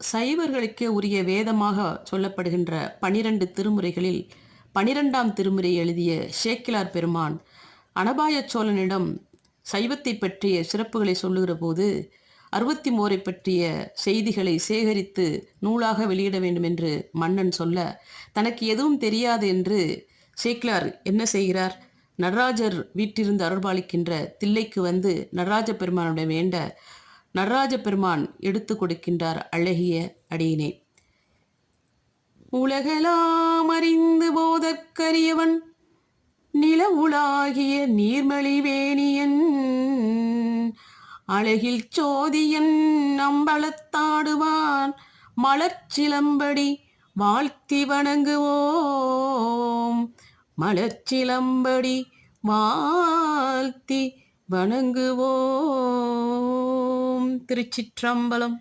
சைவர்களுக்கே உரிய வேதமாக சொல்லப்படுகின்ற 12 திருமுறைகளில் 12ஆம் திருமுறை எழுதிய சேக்கிழார் பெருமான் அனபாய சோழனிடம் சைவத்தை பற்றிய சிறப்புகளை சொல்லுகிற போது 63 பற்றிய செய்திகளை சேகரித்து நூலாக வெளியிட வேண்டும் என்று மன்னன் சொல்ல, தனக்கு எதுவும் தெரியாது என்று சேக்கிழார் என்ன செய்கிறார்? நடராஜர் வீட்டிலிருந்து அருள்பாலிக்கின்ற தில்லைக்கு வந்து நடராஜ பெருமானுடைய வேண்ட நடராஜ பெருமான் எடுத்து கொடுக்கின்றார் அழகிய அடியினை. உலகெல்லாம் அறிந்து போதற்கரியவன் நில உலாகிய நீர்மலி வேணியன் அழகில் சோதியன் அம்பலத்தாடுவான் மலர்ச்சிலம்படி வாழ்த்தி வணங்குவோம். மலர்ச்சிலம்படி வாழ்த்தி வணங்குவோம். திருச்சிற்றம்பலம்.